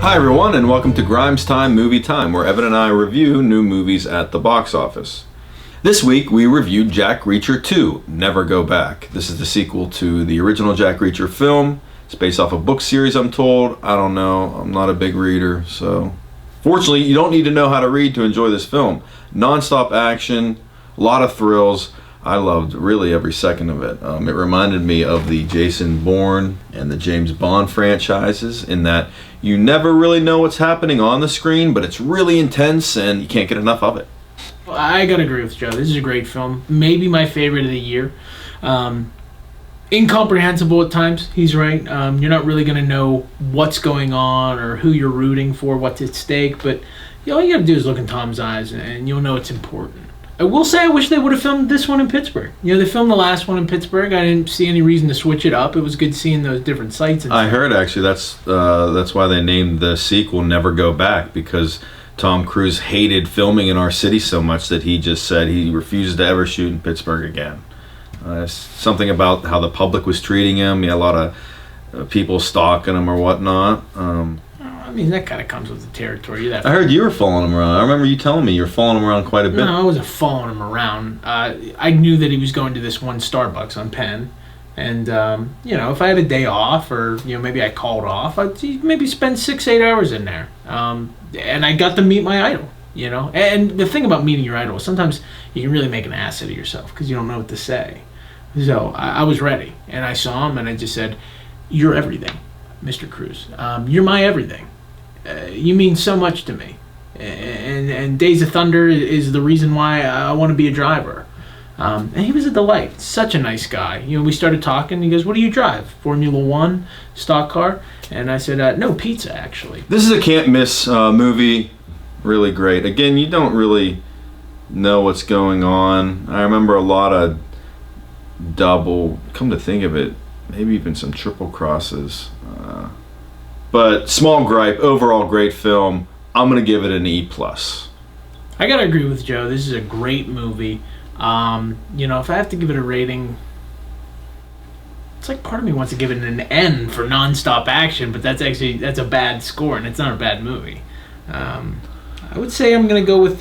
Hi everyone, and welcome to Grimes Time Movie Time, where Evan and I review new movies at the box office. This week we reviewed Jack Reacher 2, Never Go Back. This is the sequel to the original Jack Reacher film. It's based off a book series, I'm told. I don't know, I'm not a big reader, so... Fortunately, you don't need to know how to read to enjoy this film. Non-stop action, a lot of thrills. I loved really every second of it. It reminded me of the Jason Bourne and the James Bond franchises in that you never really know what's happening on the screen, but it's really intense and you can't get enough of it. Well, I gotta agree with Joe. This is a great film. Maybe my favorite of the year. Incomprehensible at times, he's right. You're not really gonna know what's going on or who you're rooting for, what's at stake, but all you gotta do is look in Tom's eyes and you'll know it's important. I will say I wish they would have filmed this one in Pittsburgh. They filmed the last one in Pittsburgh. I didn't see any reason to switch it up. It was good seeing those different sites. And I heard actually that's why they named the sequel Never Go Back, because Tom Cruise hated filming in our city so much that he just said he refused to ever shoot in Pittsburgh again. Something about how the public was treating him. He had a lot of people stalking him or whatnot. I mean, that kind of comes with the territory. I heard you were following him around. I remember you telling me you were following him around quite a bit. No, I wasn't following him around. I knew that he was going to this one Starbucks on Penn. And, if I had a day off or, maybe I called off, I'd maybe spend 6-8 hours in there. And I got to meet my idol, And the thing about meeting your idol is sometimes you can really make an ass out of yourself because you don't know what to say. So I was ready. And I saw him and I just said, "You're everything, Mr. Cruise. You're my everything. You mean so much to me, and Days of Thunder is the reason why I want to be a driver." And he was a delight, such a nice guy. We started talking. He goes, "What do you drive? Formula One, stock car?" And I said, "No, pizza, actually." This is a can't miss movie. Really great. Again, you don't really know what's going on. I remember a lot of double. Come to think of it, maybe even some triple crosses. But small gripe, overall great film. I'm going to give it an E+. I got to agree with Joe. This is a great movie. If I have to give it a rating, it's like part of me wants to give it an N for non-stop action, but that's a bad score, and it's not a bad movie. I would say I'm going to go with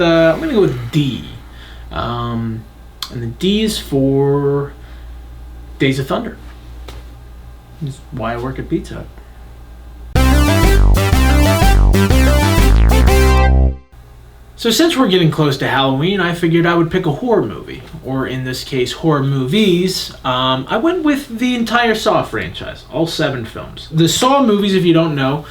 D. And the D is for Days of Thunder. That's why I work at Pizza Hut. So since we're getting close to Halloween, I figured I would pick a horror movie, or in this case, horror movies. I went with the entire Saw franchise, all 7 films. The Saw movies, if you don't know,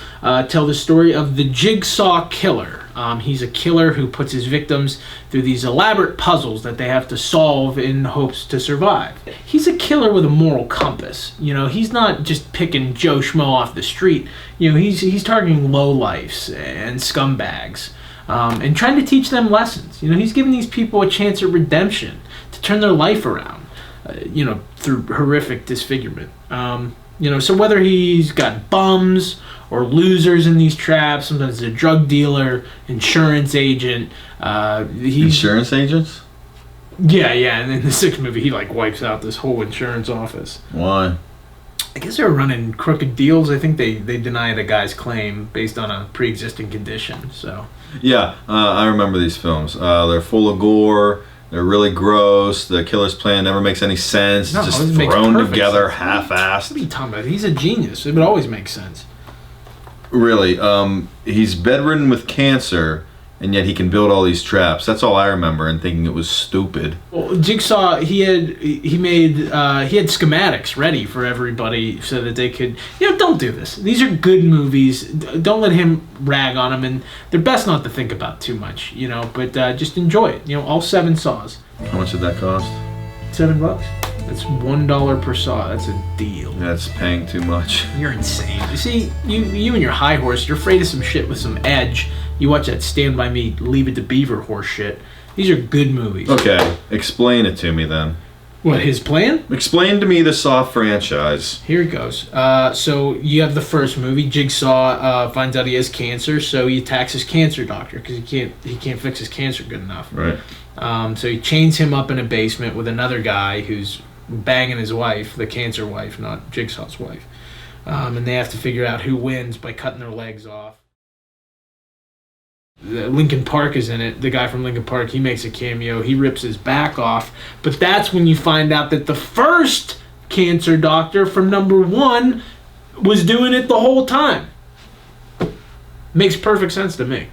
tell the story of the Jigsaw Killer. He's a killer who puts his victims through these elaborate puzzles that they have to solve in hopes to survive. He's a killer with a moral compass. He's not just picking Joe Schmo off the street. He's targeting lowlifes and scumbags. And trying to teach them lessons. He's giving these people a chance at redemption, to turn their life around, through horrific disfigurement. So whether he's got bums or losers in these traps, sometimes a drug dealer, insurance agent. Insurance agents? Yeah, and in the 6th movie, he wipes out this whole insurance office. Why? I guess they were running crooked deals. I think they denied a guy's claim based on a pre-existing condition. So. Yeah, I remember these films. They're full of gore. They're really gross. The killer's plan never makes any sense. No, it's just thrown together, half-assed. What are you talking about? He's a genius. It would always make sense. Really, he's bedridden with cancer, and yet he can build all these traps. That's all I remember, and thinking it was stupid. Well, Jigsaw, he had schematics ready for everybody so that they could, don't do this. These are good movies. Don't let him rag on them, and they're best not to think about too much, but just enjoy it. All 7 Saws. How much did that cost? $7. That's $1 per Saw. That's a deal. That's paying too much. You're insane. You see, you and your high horse, you're afraid of some shit with some edge. You watch that Stand By Me, Leave It to Beaver horse shit. These are good movies. Okay, explain it to me then. What, his plan? Explain to me the Saw franchise. Here it goes. So you have the first movie. Jigsaw finds out he has cancer, so he attacks his cancer doctor because he can't fix his cancer good enough. Right. So he chains him up in a basement with another guy who's banging his wife, the cancer wife, not Jigsaw's wife. And they have to figure out who wins by cutting their legs off. Linkin Park is in it. The guy from Linkin Park, he makes a cameo. He rips his back off. But that's when you find out that the first cancer doctor from number 1 was doing it the whole time. Makes perfect sense to me.